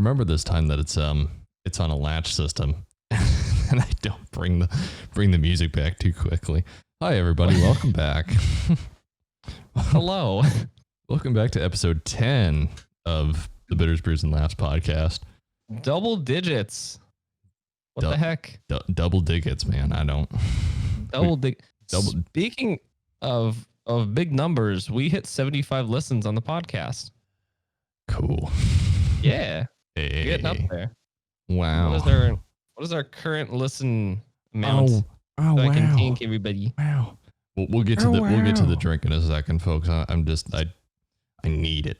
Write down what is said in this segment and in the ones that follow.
remember this time that it's on a latch system, and I don't bring the music back too quickly. Hi everybody, welcome back. Hello. Welcome back to episode 10 of the Bitters, Brews, and Laughs podcast. Double digits. What the heck? Double digits, man. I don't. Speaking of big numbers, we hit 75 listens on the podcast. Cool. Yeah. Hey. Getting up there. Wow. What is our current listen amount? So I can thank everybody. Wow. We'll get to we'll get to the drink in a second, folks. I need it.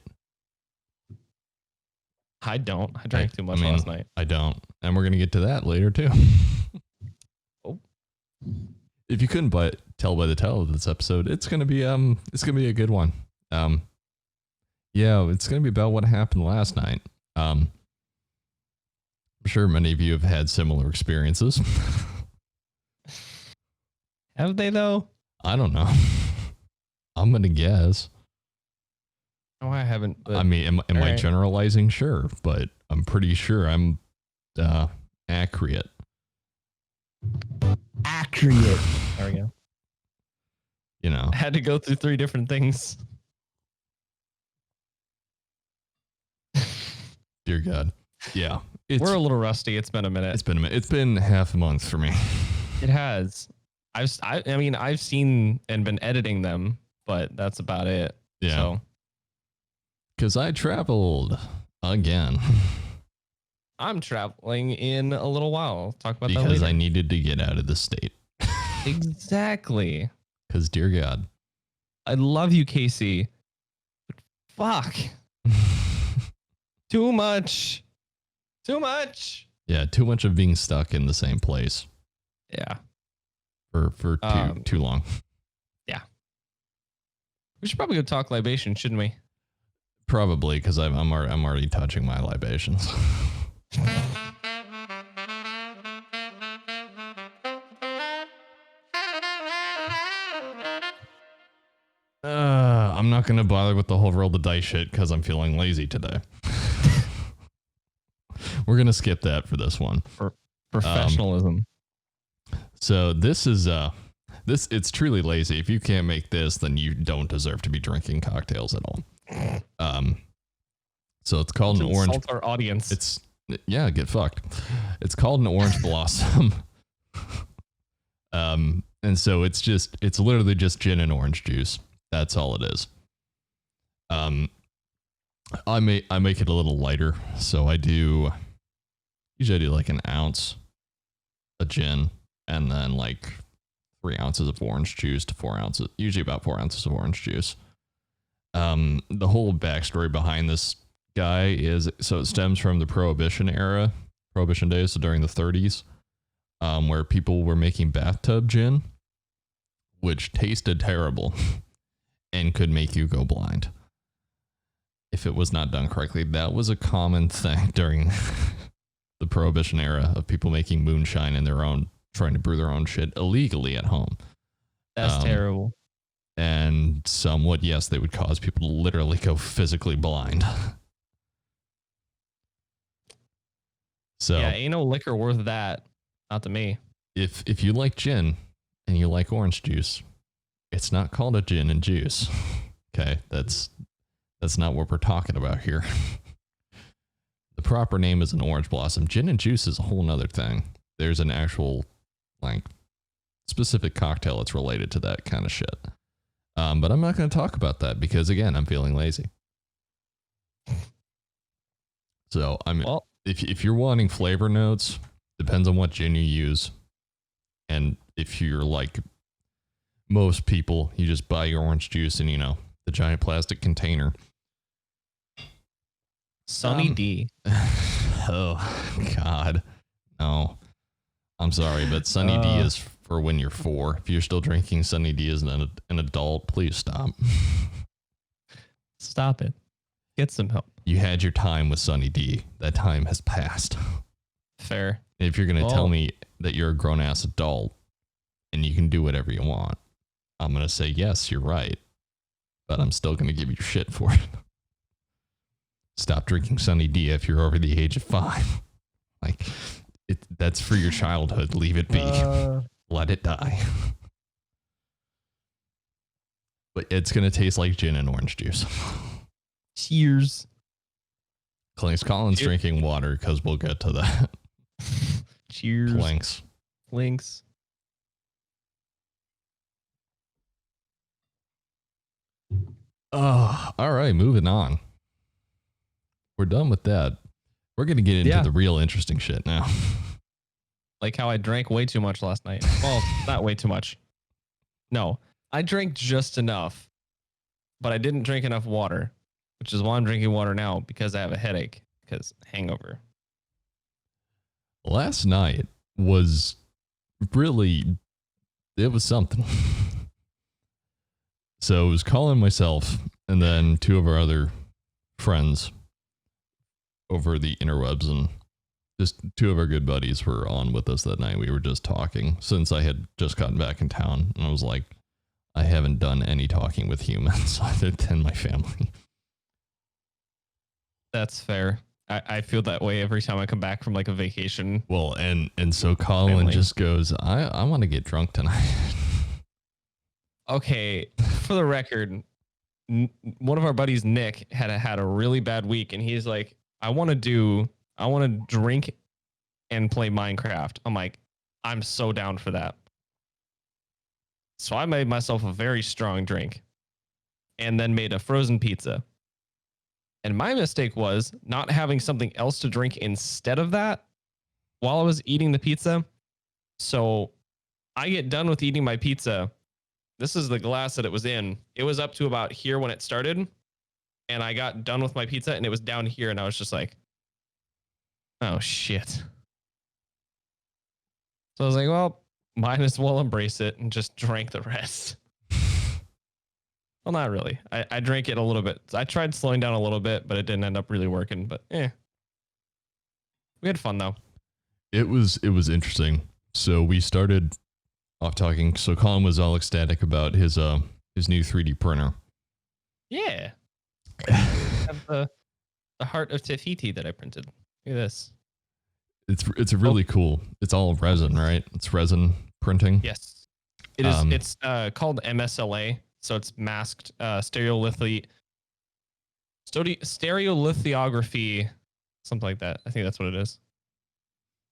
I don't. I drank too much last night. I don't. And we're gonna get to that later too. Oh. If you couldn't tell by the title of this episode, it's gonna be a good one. Yeah, it's gonna be about what happened last night. I'm sure many of you have had similar experiences. Have they though? I don't know. I'm gonna guess. No, I haven't. But I mean, am I generalizing? Sure, but I'm pretty sure I'm accurate. Accurate. There we go. You know, I had to go through 3 different things. Dear God. Yeah. We're a little rusty. It's been a minute. It's been half a month for me. It has. I've seen and been editing them, but that's about it. Yeah. So. Because I traveled again. I'm traveling in a little while. I'll talk about that later. Because I needed to get out of the state. Exactly. Because, dear God. I love you, Casey. But fuck. Too much. Too much. Yeah, too much of being stuck in the same place. Yeah. For too long. Yeah. We should probably go talk libation, shouldn't we? Probably, because I'm already touching my libations. I'm not going to bother with the whole roll the dice shit because I'm feeling lazy today. We're going to skip that for this one. For professionalism. So this is it's truly lazy. If you can't make this, then you don't deserve to be drinking cocktails at all. So it's called an orange. Insult our audience. Get fucked. It's called an orange blossom. And so it's literally just gin and orange juice. That's all it is. I make it a little lighter. So usually I do like an ounce of gin and then like 3 ounces of orange juice to 4 ounces, usually about 4 ounces of orange juice. The whole backstory behind this guy so it stems from the Prohibition days, so during the 30s, where people were making bathtub gin, which tasted terrible and could make you go blind if it was not done correctly. That was a common thing during the Prohibition era of people making moonshine in trying to brew their own shit illegally at home. That's terrible. And somewhat, yes, they would cause people to literally go physically blind. So yeah, ain't no liquor worth that. Not to me. If you like gin and you like orange juice, it's not called a gin and juice. Okay, that's not what we're talking about here. The proper name is an orange blossom. Gin and juice is a whole nother thing. There's an actual like specific cocktail that's related to that kind of shit. But I'm not going to talk about that because again, I'm feeling lazy. So if you're wanting flavor notes, depends on what gin you use. And if you're like most people, you just buy your orange juice in, the giant plastic container. Sunny D. Oh God. No. I'm sorry, but Sunny D is for when you're 4. If you're still drinking Sunny D as an adult, please stop. Stop it. Get some help. You had your time with Sunny D. That time has passed. Fair. If you're going to tell me that you're a grown-ass adult and you can do whatever you want, I'm going to say, yes, you're right. But I'm still going to give you shit for it. stop drinking Sunny D if you're over the age of 5. Like, that's for your childhood. Leave it be. Let it die. But it's going to taste like gin and orange juice. Cheers. Colin's drinking water because we'll get to that. Cheers. Links. Oh, all right. Moving on. We're done with that. We're going to get into the real interesting shit now. Like how I drank way too much last night. Well, not way too much. No, I drank just enough, but I didn't drink enough water, which is why I'm drinking water now, because I have a headache, because hangover. Last night was really, it was something. So it was Colin, myself, and then 2 of our other friends over the interwebs, and just 2 of our good buddies were on with us that night. We were just talking since I had just gotten back in town, and I was like, I haven't done any talking with humans other than my family. That's fair. I feel that way every time I come back from like a vacation. Well, and so Colin just goes, I want to get drunk tonight. Okay, for the record, one of our buddies, Nick, had a really bad week, and he's like, I want to drink and play Minecraft. I'm like, I'm so down for that. So I made myself a very strong drink and then made a frozen pizza. And my mistake was not having something else to drink instead of that while I was eating the pizza. So I get done with eating my pizza. This is the glass that it was in. It was up to about here when it started. And I got done with my pizza and it was down here. And I was just like, oh, shit. So I was like, well, might as well embrace it and just drank the rest. Well, not really. I drank it a little bit. I tried slowing down a little bit, but it didn't end up really working. But we had fun though. It was interesting. So we started off talking. So Colin was all ecstatic about his new 3D printer. Yeah. I have the heart of Tefiti that I printed. Look at this. It's really cool. It's all resin, right? It's resin printing. Yes. It is. It's called MSLA. So it's masked stereolithography, something like that. I think that's what it is.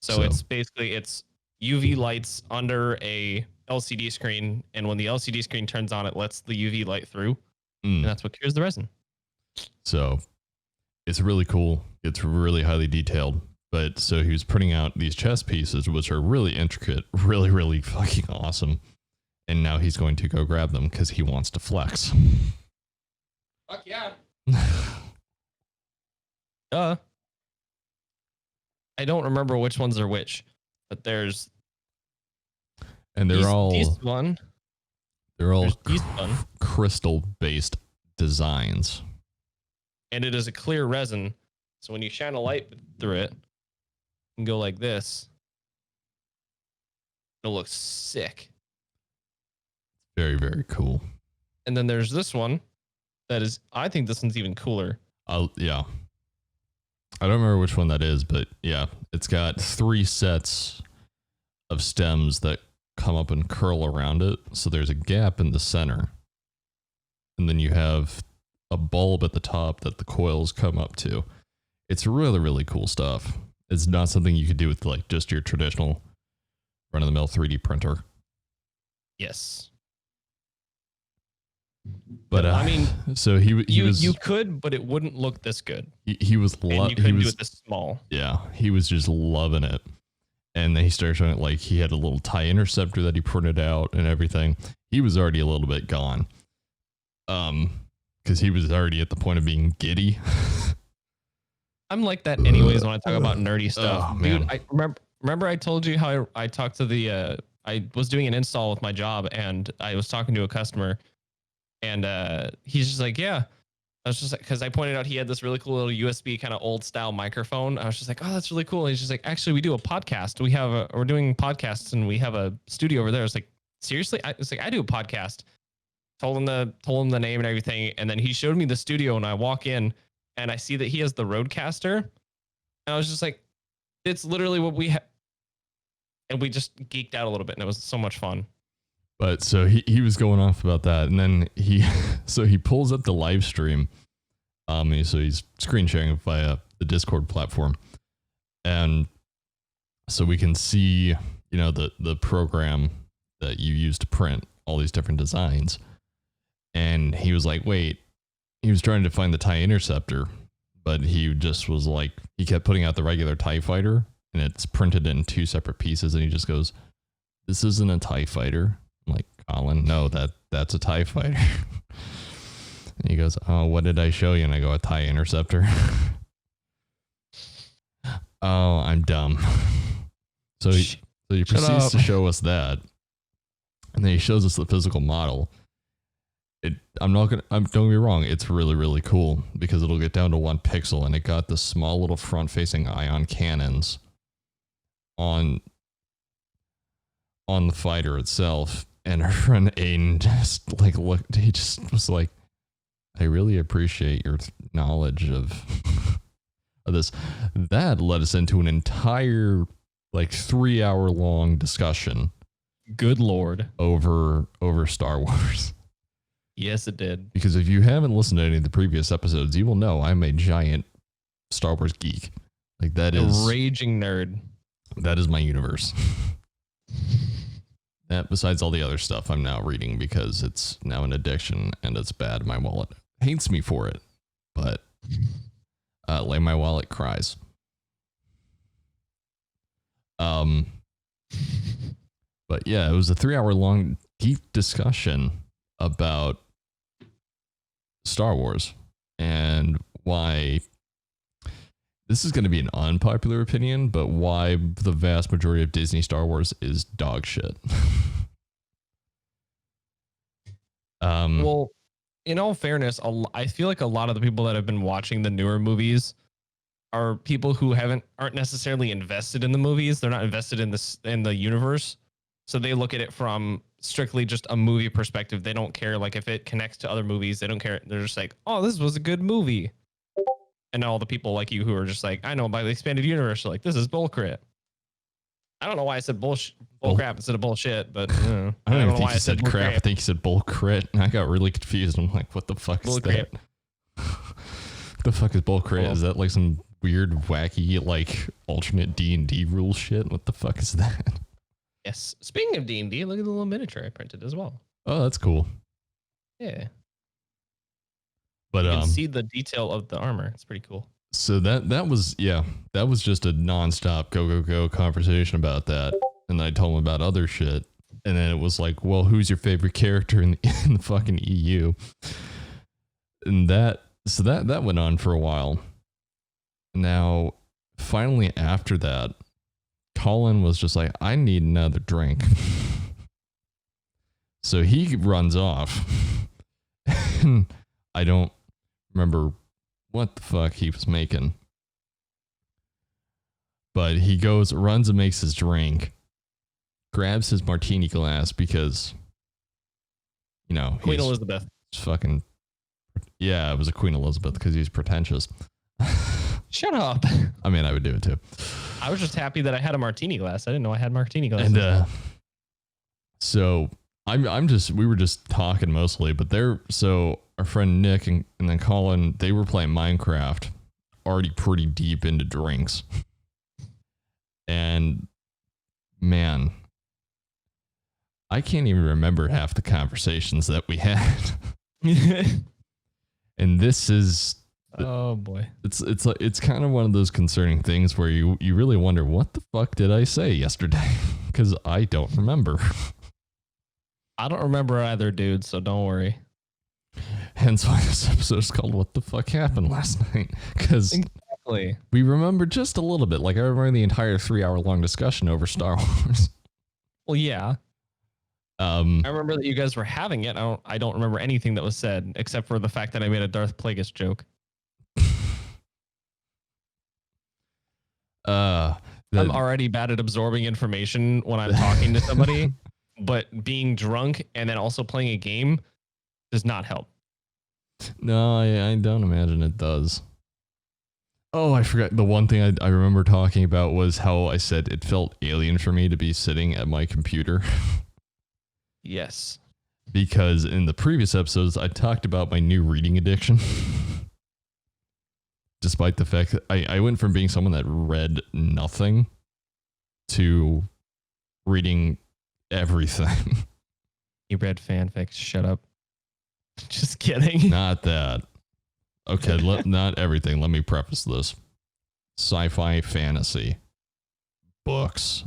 So it's basically it's UV lights under a LCD screen, and when the LCD screen turns on, it lets the UV light through, and that's what cures the resin. So it's really cool. It's really highly detailed. But so he was printing out these chess pieces, which are really intricate, really, really fucking awesome. And now he's going to go grab them because he wants to flex. Fuck yeah. I don't remember which ones are which, but there's. And they're all crystal based designs. And it is a clear resin. So when you shine a light through it and go like this, it'll look sick. Very, very cool. And then there's this one that is, I think this one's even cooler. Yeah. I don't remember which one that is, but yeah, it's got 3 sets of stems that come up and curl around it. So there's a gap in the center. And then you have a bulb at the top that the coils come up to. It's really, really cool stuff. It's not something you could do with like just your traditional run-of-the-mill 3D printer. Yes. But I mean, so he was. You could, but it wouldn't look this good. He was. You couldn't do it this small. Yeah, he was just loving it, and then he started showing it like he had a little tie interceptor that he printed out and everything. He was already a little bit gone, because he was already at the point of being giddy. I'm like that anyways when I talk about nerdy stuff. Oh, man. Dude, I remember I told you how I talked to the. I was doing an install with my job and I was talking to a customer. And he's just like, yeah. I was just like, because I pointed out he had this really cool little USB kind of old style microphone. I was just like, oh, that's really cool. And he's just like, actually, we do a podcast. We're doing podcasts and we have a studio over there. I was like, seriously? I was like, I do a podcast. Told him the name and everything. And then he showed me the studio and I walk in and I see that he has the Roadcaster, and I was just like, it's literally what we have. And we just geeked out a little bit, and it was so much fun. But so he was going off about that, and then he pulls up the live stream. So he's screen sharing via the Discord platform, and so we can see, the program that you use to print all these different designs. And he was like, wait, he was trying to find the TIE Interceptor, but he just was like, he kept putting out the regular TIE Fighter, and it's printed in 2 separate pieces. And he just goes, this isn't a TIE Fighter. I'm like, Colin, no, that's a TIE Fighter. And he goes, oh, what did I show you? And I go, a TIE Interceptor. Oh, I'm dumb. So he proceeds to show us that. And then he shows us the physical model. Don't get me wrong, it's really, really cool because it'll get down to 1 pixel, and it got the small little front-facing ion cannons on the fighter itself. And our friend Aiden just like looked, he just was like, I really appreciate your knowledge of this. That led us into an entire 3-hour long discussion. Good Lord. Over Star Wars. Yes, it did. Because if you haven't listened to any of the previous episodes, you will know I'm a giant Star Wars geek. That is a raging nerd. That is my universe. That, besides all the other stuff I'm now reading because it's now an addiction and it's bad. My wallet hates me for it, but my wallet cries. But yeah, it was a 3-hour long deep discussion about Star Wars and why this is going to be an unpopular opinion, but why the vast majority of Disney Star Wars is dog shit. Well, in all fairness, I feel like a lot of the people that have been watching the newer movies are people who aren't necessarily invested in the movies. They're not invested in the universe. So they look at it from strictly just a movie perspective. They don't care if it connects to other movies. They don't care. They're just like, oh, this was a good movie. And all the people like you who are just like, I know about the expanded universe, are like, this is bullcrit. I don't know why I said bull crap instead of bullshit, but I don't know why I said crap. I think you said bull crit, and I got really confused. I'm like, what the fuck is that? What the fuck is bull crit? Cool. Is that some weird, wacky, alternate D&D rule shit? What the fuck is that? Yes. Speaking of D&D, look at the little miniature I printed as well. Oh, that's cool. Yeah. But you can see the detail of the armor. It's pretty cool. So that was just a nonstop go conversation about that. And I told him about other shit. And then it was like, well, who's your favorite character in the fucking EU? And that went on for a while. Now, finally after that, Colin was just like, I need another drink. So he runs off. And I don't remember what the fuck he was making. But he runs and makes his drink, grabs his martini glass because, Queen Elizabeth. Fucking, yeah, it was a Queen Elizabeth because he's pretentious. Shut up. I mean, I would do it too. I was just happy that I had a martini glass. I didn't know I had martini glass. And so we were just talking mostly, but so our friend Nick and then Colin, they were playing Minecraft, already pretty deep into drinks. And man, I can't even remember half the conversations that we had. And this is, oh boy, it's kind of one of those concerning things where you really wonder, what the fuck did I say yesterday? Because I don't remember. I don't remember either, dude, so don't worry. Hence why this episode is called What the Fuck Happened Last Night. Because exactly. We remember just a little bit. I remember the entire 3-hour long discussion over Star Wars. Well, yeah. I remember that you guys were having it. I don't remember anything that was said except for the fact that I made a Darth Plagueis joke. I'm already bad at absorbing information when I'm talking to somebody, but being drunk and then also playing a game does not help. No, I don't imagine it does. Oh, I forgot. The one thing I remember talking about was how I said it felt alien for me to be sitting at my computer. Yes. Because in the previous episodes, I talked about my new reading addiction. Despite the fact that I went from being someone that read nothing to reading everything. You read fanfics. Shut up. Just kidding. Not that. Okay, not everything. Let me preface this. Sci-fi fantasy. Books.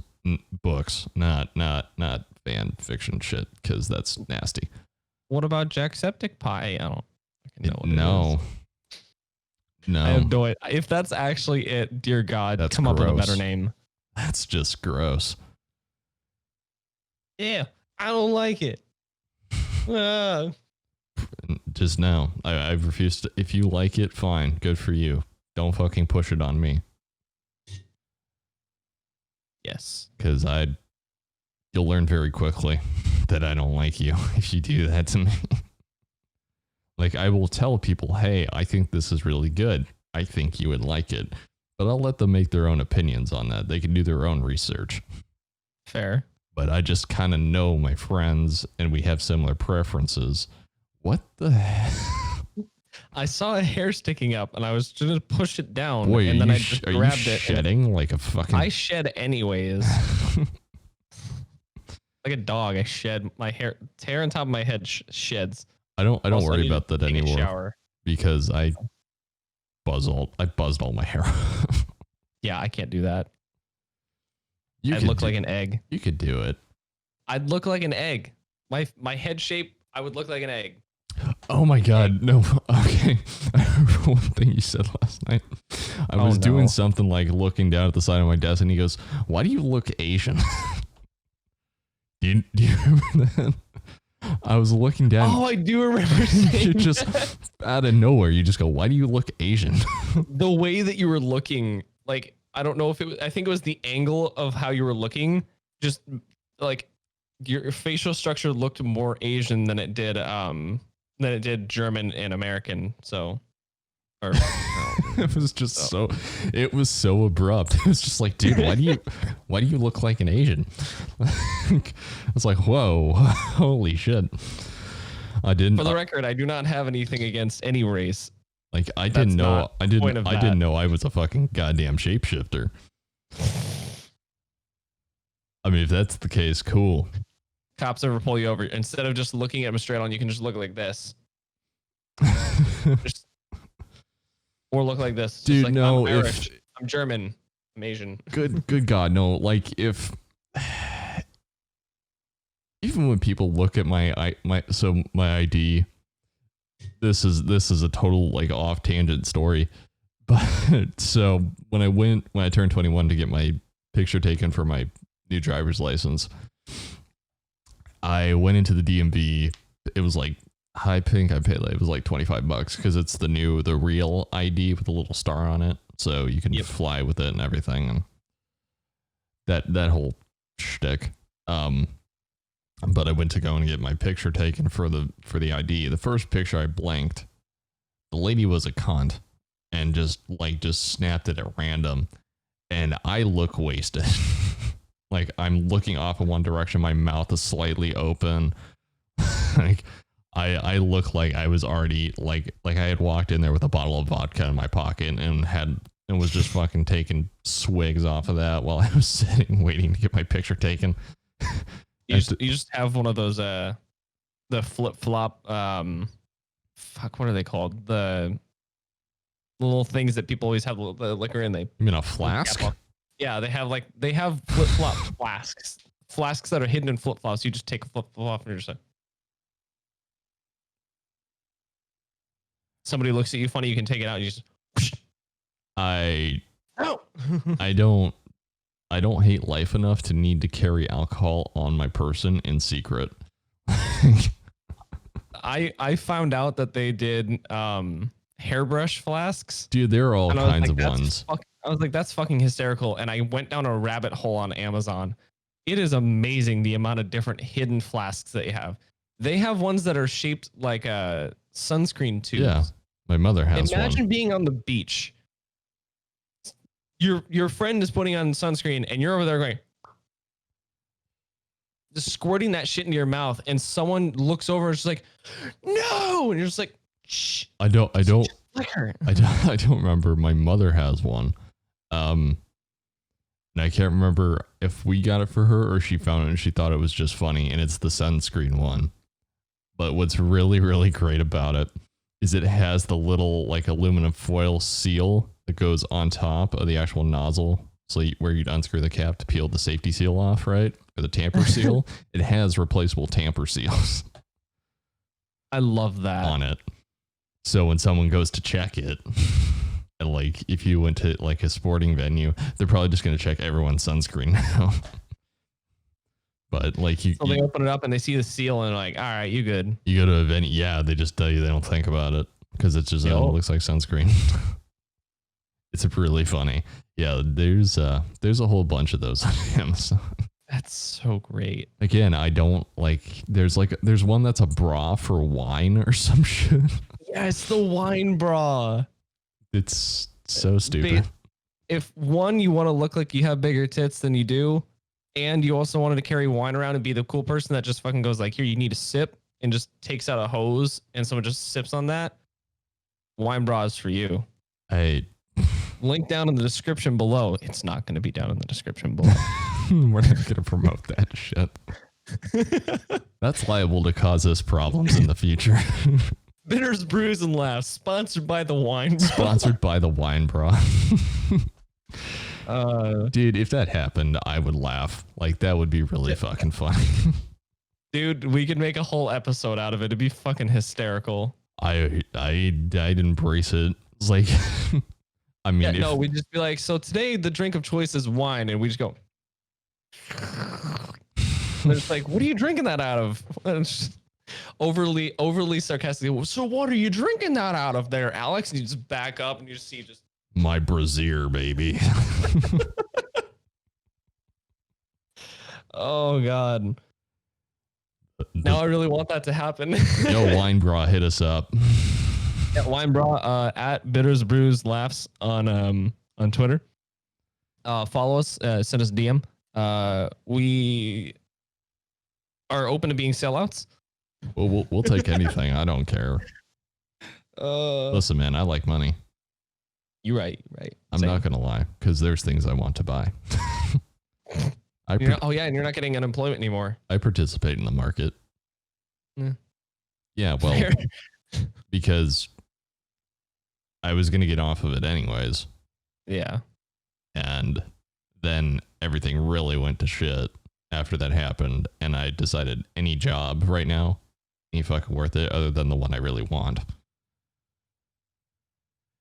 Books. Not fan fiction shit, because that's nasty. What about Jacksepticeye? I don't fucking know what No. it is. No. I have no idea. If that's actually it, dear God, That's come up with a gross. better name. That's just gross. Yeah, I don't like it. Just no. I've refused to. If you like it, fine. Good for you. Don't fucking push it on me. Yes. Because you'll learn very quickly that I don't like you if you do that to me. Like, I will tell people, hey, I think this is really good. I think you would like it. But I'll let them make their own opinions on that. They can do their own research. Fair. But I just kind of know my friends and we have similar preferences. What the hell? I saw a hair sticking up and I was going to push it down. Boy, and then I just are you grabbed it. shedding like a fucking... I shed anyways. Like a dog, I shed my hair. Hair on top of my head sheds. I don't Also, worry need to about that take a anymore shower. because I buzzed all my hair. Yeah, I can't do that. You I'd could look like an egg. You could do it. I'd look like an egg. My head shape, I would look like an egg. Oh my God, no. Okay. I remember one thing you said last night. I was doing something like looking down at the side of my desk and he goes, why do you look Asian? Do you remember that? I was looking down. Oh, I do remember saying You just out of nowhere, you just go, why do you look Asian? The way that you were looking, like, I don't know if it was, I think it was the angle of how you were looking, just like your facial structure looked more Asian than it did German and American. So, or it was just it was so abrupt. It was just like, dude, why do you look like an Asian? I was like, whoa, holy shit. I didn't. For the record, I do not have anything against any race. Like, I didn't know I was a fucking goddamn shapeshifter. I mean, if that's the case, cool. Cops ever pull you over, instead of just looking at them straight on, you can just look like this. Or look like this. Dude, like, no, I'm Irish, I'm German, I'm Asian. Good God, no. Like, if even when people look at my ID, this is a total like off tangent story. But so when I turned 21 to get my picture taken for my new driver's license, I went into the DMV. It was like, I think I paid it was like $25 because it's the real ID with a little star on it, so you can fly with it and everything, and that whole shtick. But I went to go and get my picture taken for the ID. The first picture I blanked. The lady was a cunt and just snapped it at random, and I look wasted. Like, I'm looking off in one direction, my mouth is slightly open. Like, I look like I was already like I had walked in there with a bottle of vodka in my pocket and was just fucking taking swigs off of that while I was sitting waiting to get my picture taken. You just have one of those the flip flop fuck, what are they called? The little things that people always have the liquor in. They, you mean a flask? Yeah, they have flip flop flasks that are hidden in flip flops. You just take a flip flop and you're just like, somebody looks at you funny, you can take it out. And you just I don't hate life enough to need to carry alcohol on my person in secret. I found out that they did hairbrush flasks. Dude, there are all kinds of ones. I was like, that's fucking hysterical. And I went down a rabbit hole on Amazon. It is amazing the amount of different hidden flasks they have. They have ones that are shaped like a sunscreen tubes. Yeah, my mother has one. Imagine being on the beach your friend is putting on sunscreen and you're over there going, just squirting that shit into your mouth, and someone looks over and is like, no, and you're just like, shh. I don't Flicker. I don't remember. My mother has one. And I can't remember if we got it for her or she found it and she thought it was just funny, and it's the sunscreen one. But what's really, really great about it is it has the little like aluminum foil seal that goes on top of the actual nozzle. So where you'd unscrew the cap to peel the safety seal off, right? Or the tamper seal. It has replaceable tamper seals I love that. on it. So when someone goes to check it, and like if you went to like a sporting venue, they're probably just going to check everyone's sunscreen now. But like so they open it up and they see the seal and like, all right, you good. You go to a venue, yeah, they just tell you they don't think about it because it's just it looks like sunscreen. It's really funny. Yeah, there's a whole bunch of those on Amazon. That's so great. Again, I don't like. There's one that's a bra for wine or some shit. Yeah, it's the wine bra. It's so stupid. If one, you want to look like you have bigger tits than you do, and you also wanted to carry wine around and be the cool person that just fucking goes like, here, you need a sip, and just takes out a hose and someone just sips on that, wine bra is for you. Link down in the description below. It's not going to be down in the description below. We're not going to promote that shit. That's liable to cause us problems in the future. Bitters, Brews, and Laughs, sponsored by the wine bra. Sponsored by the wine bra. Dude, if that happened, I would laugh. Like, that would be really fucking funny. Dude, we could make a whole episode out of it. It'd be fucking hysterical. I'd embrace it. It's like, I mean, no, we'd just be like, so today the drink of choice is wine, and we just go. And it's like, what are you drinking that out of? And it's just overly sarcastic. So what are you drinking that out of there, Alex? And you just back up and you just see just my brassiere, baby. Oh God. Now I really want that to happen. Yo, wine bra, hit us up. Yeah, wine bra at Bitters Brews Laughs on Twitter. Follow us, send us a DM. We are open to being sellouts. Well, we'll take anything. I don't care. Listen, man, I like money. You're right. I'm not gonna lie, because there's things I want to buy. And you're not getting unemployment anymore. I participate in the market. Yeah, well, Fair. because I was gonna get off of it anyways. Yeah. And then everything really went to shit after that happened, and I decided any job right now ain't fucking worth it other than the one I really want.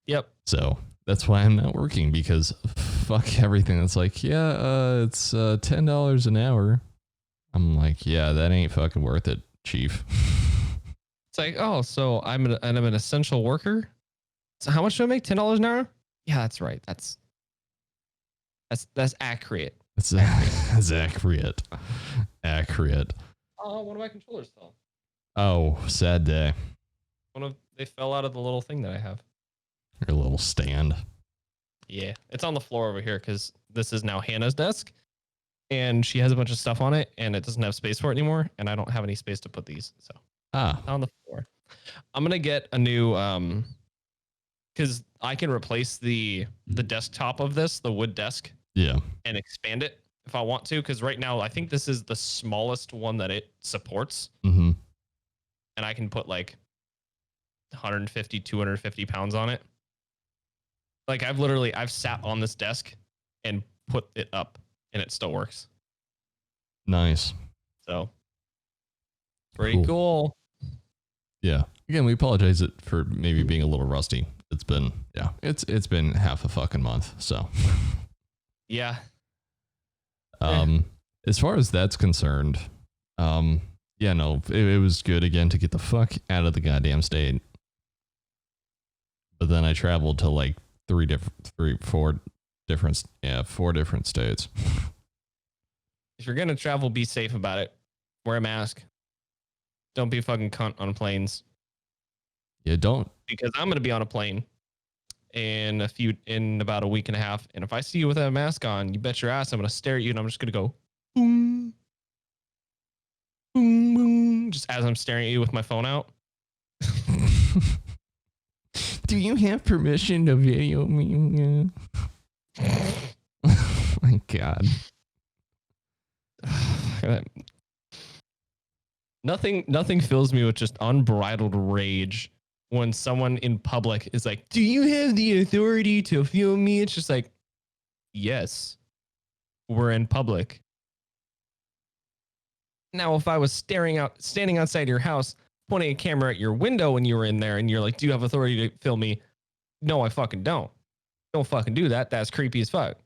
Yep. So that's why I'm not working, because fuck everything that's like, it's $10 an hour. I'm like, yeah, that ain't fucking worth it, chief. It's like, oh, so I'm an essential worker. So how much do I make? $10 an hour? Yeah, that's right. That's accurate. That's accurate. Accurate. Oh, one of my controllers fell. Oh, sad day. They fell out of the little thing that I have. Your little stand. Yeah, it's on the floor over here because this is now Hannah's desk, and she has a bunch of stuff on it, and it doesn't have space for it anymore, and I don't have any space to put these, so on the floor. I'm gonna get a new because I can replace the desktop of this, the wood desk, and expand it if I want to, because right now I think this is the smallest one that it supports, and I can put like 150, 250 pounds on it. Like I've sat on this desk and put it up, and it still works. Nice. So pretty cool. Yeah. Again, we apologize for maybe being a little rusty. It's been it's been half a fucking month. So yeah. As far as that's concerned, it was good again to get the fuck out of the goddamn state. But then I traveled to like four different states. If you're gonna travel, be safe about it. Wear a mask. Don't be a fucking cunt on planes. Yeah, don't. Because I'm gonna be on a plane, in about a week and a half. And if I see you with a mask on, you bet your ass I'm gonna stare at you and I'm just gonna go boom, boom, boom, just as I'm staring at you with my phone out. Do you have permission to video me? Oh my God. Nothing fills me with just unbridled rage when someone in public is like, "Do you have the authority to film me?" It's just like, yes, we're in public. Now, if I was standing outside your house, pointing a camera at your window when you were in there, and you're like, "Do you have authority to film me?" No, I fucking don't. Don't fucking do that. That's creepy as fuck.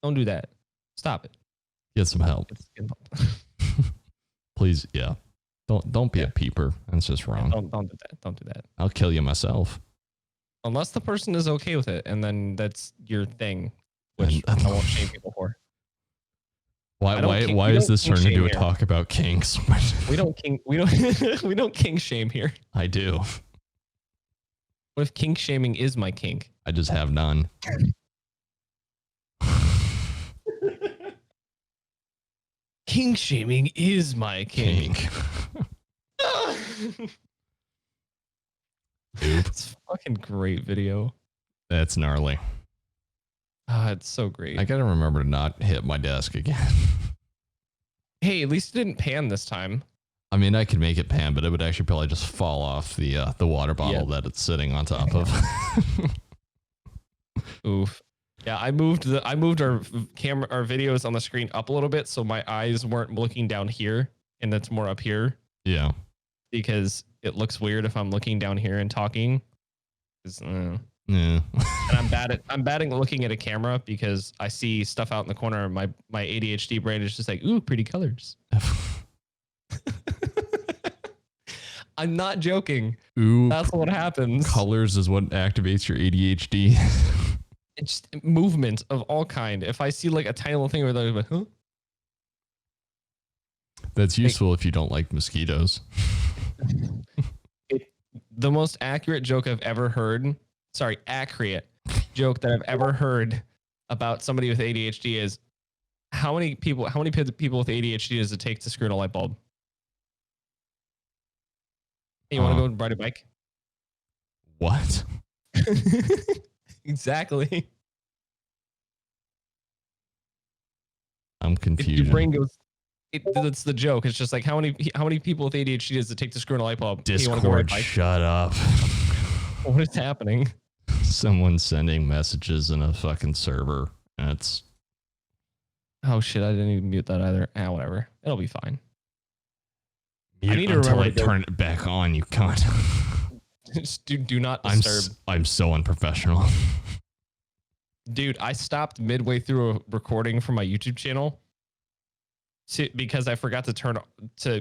Don't do that. Stop it. Get some help. Please, yeah. Don't be a peeper. That's just wrong. Don't do that. Don't do that. I'll kill you myself. Unless the person is okay with it, and then that's your thing, which I won't shame people for. Why is this turning into a talk about kinks? we don't kink shame here. I do. What if kink shaming is my kink? I just have none. Kink shaming is my kink. It's a fucking great video. That's gnarly. It's so great. I gotta remember to not hit my desk again. Hey, at least it didn't pan this time. I mean, I could make it pan, but it would actually probably just fall off the water bottle that it's sitting on top of. Oof. Yeah, I moved our videos on the screen up a little bit so my eyes weren't looking down here and it's more up here. Yeah. Because it looks weird if I'm looking down here and talking. Yeah. And I'm bad at looking at a camera because I see stuff out in the corner and my ADHD brain is just like, ooh, pretty colors. I'm not joking. Ooh, that's what happens. Colors is what activates your ADHD. It's movement of all kind. If I see like a tiny little thing where they're like, huh? That's useful if you don't like mosquitoes. The most accurate joke I've ever heard. Sorry, accurate joke that I've ever heard about somebody with ADHD is how many people with ADHD does it take to screw in a light bulb? Hey, you want to go and ride a bike? What? Exactly. I'm confused. Your brain goes. That's the joke. It's just like how many people with ADHD does it take to screw in a light bulb? Discord, shut up. What is happening? Someone's sending messages in a fucking server. And it's. Oh shit! I didn't even mute that either. Whatever. It'll be fine. I need to remember to turn it back on. You cunt. Just do not disturb. I'm so unprofessional. Dude, I stopped midway through a recording from my YouTube channel because I forgot to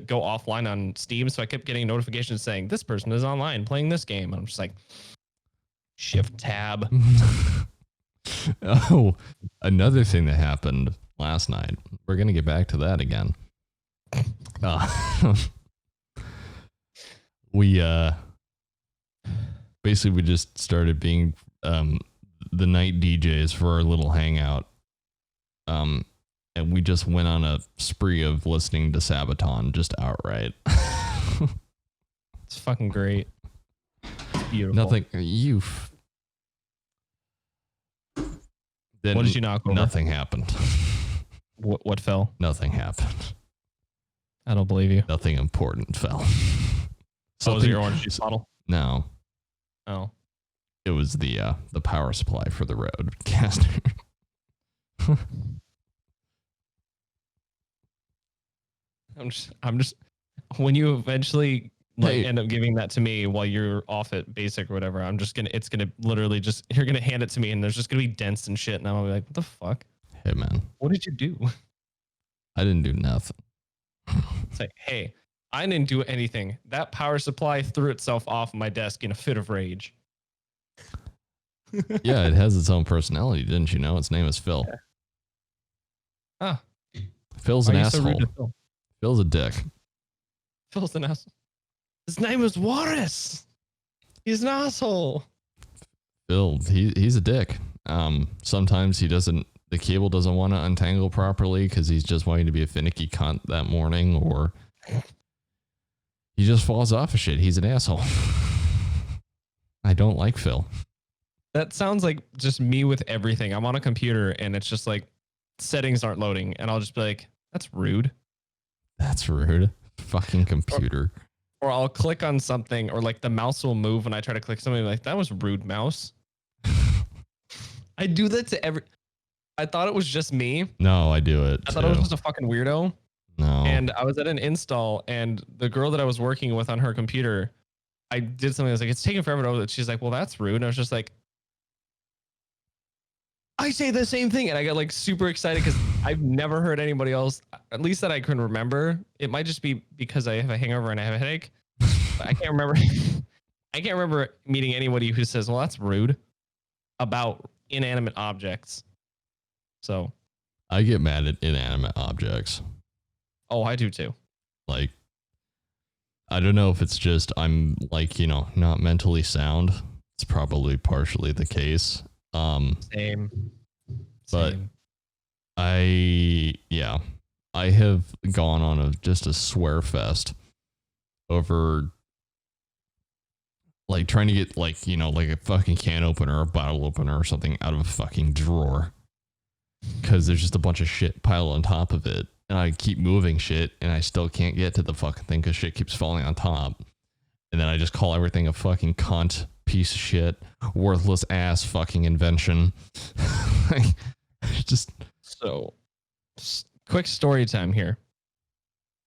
go offline on Steam. So I kept getting notifications saying this person is online playing this game. And I'm just like, shift tab. Oh, another thing that happened last night. We're going to get back to that again. We basically just started being the night DJs for our little hangout. And we just went on a spree of listening to Sabaton just outright. It's fucking great. It's beautiful. Nothing. What did you knock over? Nothing happened. What fell? Nothing happened. I don't believe you. Nothing important fell. So was it your orange juice bottle? No. Oh. It was the power supply for the roadcaster. I'm just when you eventually end up giving that to me while you're off at basic or whatever, it's gonna literally just, you're gonna hand it to me and there's just gonna be dents and shit and I'm gonna be like, what the fuck? Hey man. What did you do? I didn't do nothing. It's like, hey, I didn't do anything. That power supply threw itself off my desk in a fit of rage. Yeah, it has its own personality, didn't you know? Its name is Phil. Yeah. Ah. Phil's an asshole. Phil? Phil's a dick. Phil's an asshole. His name is Warris. He's an asshole. Phil, he's a dick. Sometimes the cable doesn't want to untangle properly because he's just wanting to be a finicky cunt that morning, or he just falls off of shit. He's an asshole. I don't like Phil. That sounds like just me with everything. I'm on a computer and it's just like settings aren't loading, and I'll just be like, "That's rude." That's rude. Fucking computer. Or I'll click on something, or like the mouse will move when I try to click something. Like, that was rude, mouse. I do that to every. I thought it was just me. No, I do it. I thought I was just a fucking weirdo. No. And I was at an install, and the girl that I was working with on her computer, I did something. I was like, "It's taking forever to open." She's like, "Well, that's rude." And I was just like, I say the same thing, and I got like super excited because I've never heard anybody else, at least that I can remember. It might just be because I have a hangover and I have a headache. But I can't remember. I can't remember meeting anybody who says, "Well, that's rude," about inanimate objects. So I get mad at inanimate objects. Oh, I do too. Like, I don't know if it's just I'm like, not mentally sound. It's probably partially the case. Same. But I have gone on just a swear fest over like trying to get like a fucking can opener or a bottle opener or something out of a fucking drawer, because there's just a bunch of shit piled on top of it, and I keep moving shit and I still can't get to the fucking thing because shit keeps falling on top, and then I just call everything a fucking cunt, piece of shit, worthless ass fucking invention. Just so quick story time here.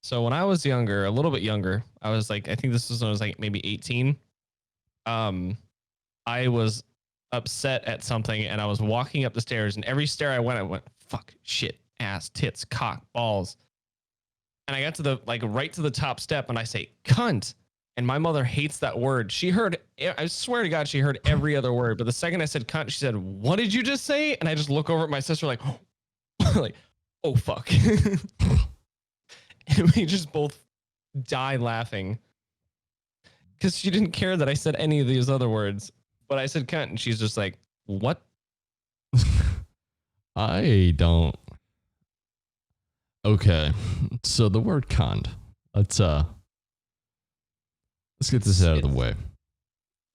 So when I was younger, a little bit younger, I was like, I think this was when I was like maybe 18. I was upset at something, and I was walking up the stairs, and every stair I went, fuck, shit, ass, tits, cock, balls. And I got to the right to the top step, and I say cunt. And my mother hates that word. She heard, I swear to God, she heard every other word. But the second I said cunt, she said, "What did you just say?" And I just look over at my sister like, like, oh, fuck. And we just both die laughing. Because she didn't care that I said any of these other words. But I said cunt, and she's just like, what? I don't. Okay. So the word cunt. Let's get this out of the way.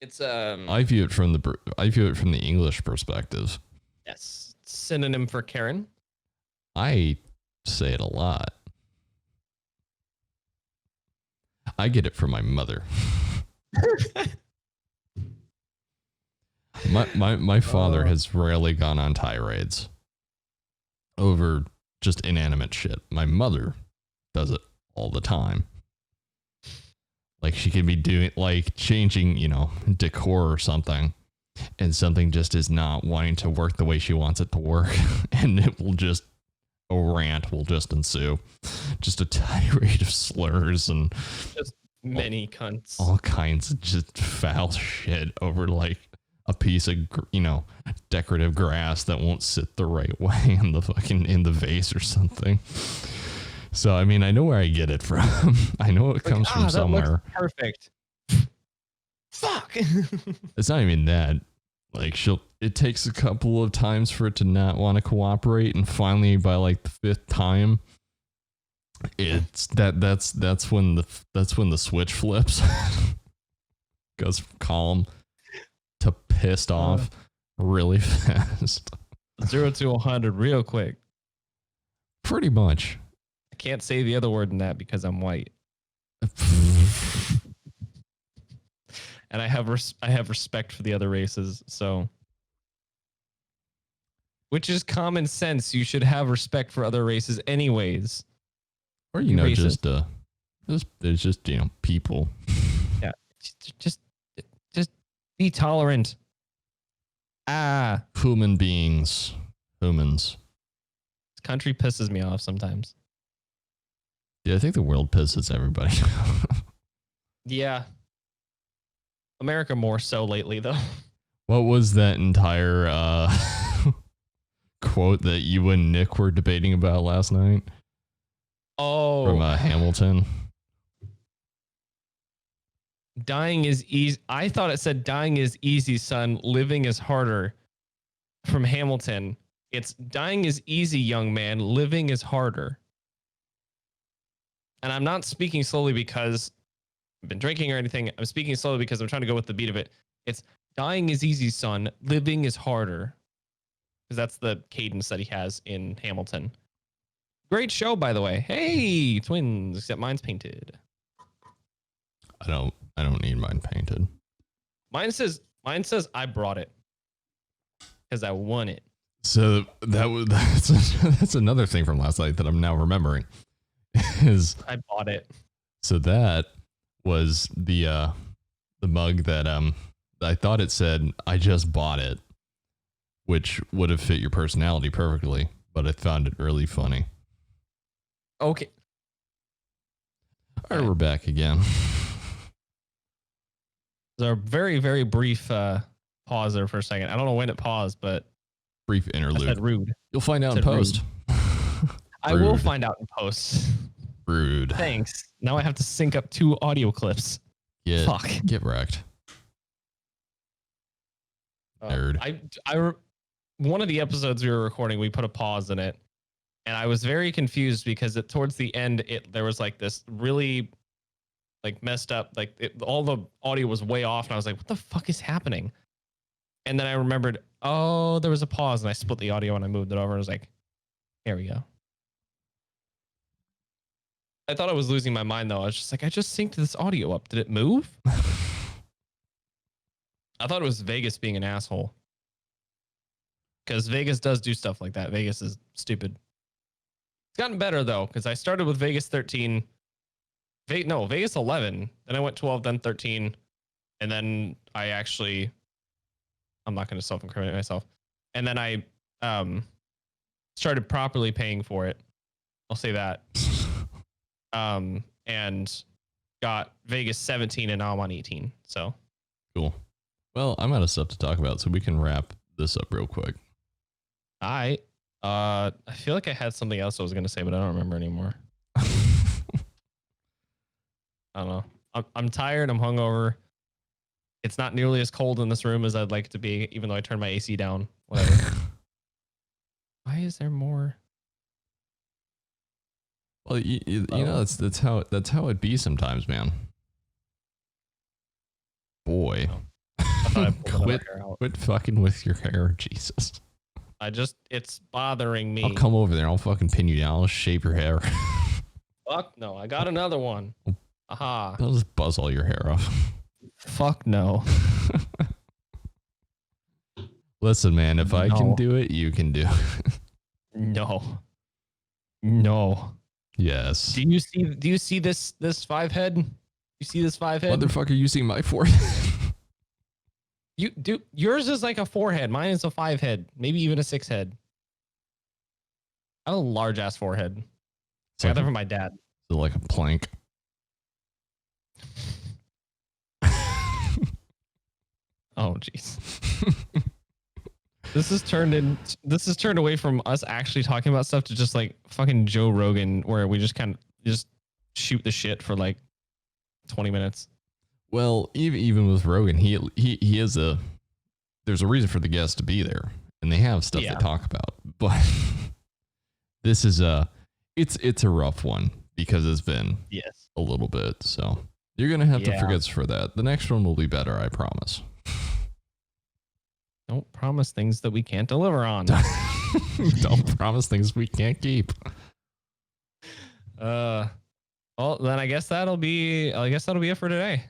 It's I view it from the English perspective. Yes. Synonym for Karen. I say it a lot. I get it from my mother. My father has rarely gone on tirades over just inanimate shit. My mother does it all the time. Like, she could be doing, like, changing, decor or something, and something just is not wanting to work the way she wants it to work, and a rant will just ensue. Just a tirade of slurs and just many cunts. All kinds of just foul shit over, like, a piece of, decorative grass that won't sit the right way in the vase or something. So, I mean, I know where I get it from. I know it comes from somewhere. Perfect. Fuck. It's not even that. Like, it takes a couple of times for it to not want to cooperate, and finally, by like the fifth time, it's that's when the switch flips. Goes from calm to pissed off really fast. 0 to 100 real quick. Pretty much. I can't say the other word in that because I'm white. And I have respect for the other races, so, which is common sense. You should have respect for other races anyways. Or there's just people. Yeah. Just be tolerant. Human beings. Humans. This country pisses me off sometimes. Yeah, I think the world pisses everybody. Yeah. America more so lately, though. What was that entire quote that you and Nick were debating about last night? Oh. From Hamilton. Dying is easy. I thought it said dying is easy, son. Living is harder. From Hamilton. It's dying is easy, young man. Living is harder. And I'm not speaking slowly because I've been drinking or anything. I'm speaking slowly because I'm trying to go with the beat of it. It's dying is easy, son. Living is harder. Because that's the cadence that he has in Hamilton. Great show, by the way. Hey, twins, except mine's painted. I don't need mine painted. Mine says I brought it. Because I won it. So that's another thing from last night that I'm now remembering. Is I bought it. So that was the mug that I thought it said I just bought it, which would have fit your personality perfectly, but I found it really funny. Okay. All right, we're back again. There's a very, very brief pause there for a second. I don't know when it paused, but brief interlude. I said rude. You'll find out in post. I will find out in post. Rude. Thanks. Now I have to sync up 2 audio clips. Fuck. Get wrecked. Nerd. One of the episodes we were recording, we put a pause in it, and I was very confused because towards the end, there was like this really like messed up, like all the audio was way off, and I was like, "What the fuck is happening?" And then I remembered, oh, there was a pause, and I split the audio and I moved it over. And I was like, "Here we go." I thought I was losing my mind though. I was just like, I just synced this audio up. Did it move? I thought it was Vegas being an asshole. Because Vegas does do stuff like that. Vegas is stupid. It's gotten better though, because I started with Vegas 13. Vegas 11. Then I went 12, then 13. And then I'm not going to self-incriminate myself. And then I started properly paying for it. I'll say that. And got Vegas 17, and now I'm on 18. So cool. Well, I'm out of stuff to talk about, so we can wrap this up real quick. I feel like I had something else I was going to say, but I don't remember anymore. I don't know. I'm tired. I'm hungover. It's not nearly as cold in this room as I'd like it to be, even though I turned my AC down. Whatever. Why is there more? Well, you know, that's how it be sometimes, man. Boy. Quit fucking with your hair, Jesus. It's bothering me. I'll come over there. I'll fucking pin you down. I'll shape your hair. Fuck no. I got another one. Aha. I'll just buzz all your hair off. Fuck no. Listen, man, if I can do it, you can do it. No. Yes. Do you see this 5-head? You see this 5-head? Motherfucker, you see my forehead? Yours is like a 4-head. Mine is a 5-head, maybe even a 6-head. I have a large ass forehead. I got that from my dad. So like a plank. Oh jeez. This has turned away from us actually talking about stuff to just like fucking Joe Rogan, where we just kind of just shoot the shit for like 20 minutes. Well, even with Rogan, he is there's a reason for the guests to be there, and they have stuff to talk about. But this is it's a rough one because it's been a little bit. So you're gonna have to forget for that. The next one will be better, I promise. Don't promise things that we can't deliver on. Don't promise things we can't keep. Well, then I guess that'll be it for today.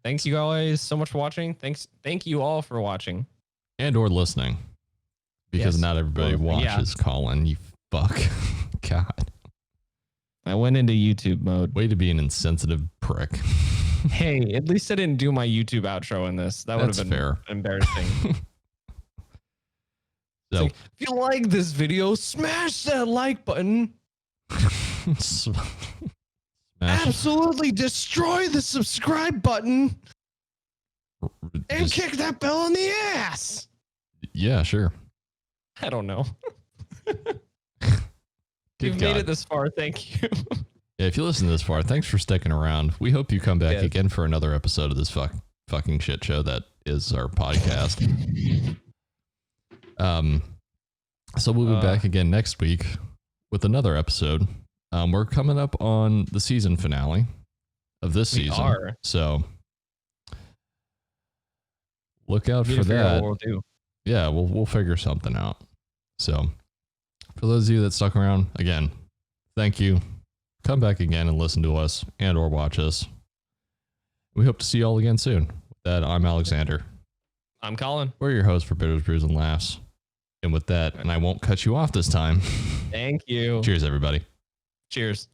Thanks you guys so much for watching. Thank you all for watching and or listening, because not everybody watches. Colin, you fuck. God, I went into YouTube mode. Way to be an insensitive prick. Hey, at least I didn't do my YouTube outro in this. That would have been fair. Embarrassing. So, if you like this video, smash that like button. Absolutely destroy the subscribe button. And kick that bell in the ass. Yeah, sure. I don't know. You've made it this far. Thank you. Yeah, if you listen to this far, thanks for sticking around. We hope you come back again for another episode of this fucking shit show that is our podcast. So we'll be back again next week with another episode. We're coming up on the season finale of this season. So look out for that. What we'll do. Yeah, we'll figure something out. So for those of you that stuck around, again, thank you. Come back again and listen to us and or watch us. We hope to see you all again soon. With that, I'm Alexander. I'm Colin. We're your hosts for Bitters, Brews, and Laughs. And with that, and I won't cut you off this time. Thank you. Cheers, everybody. Cheers.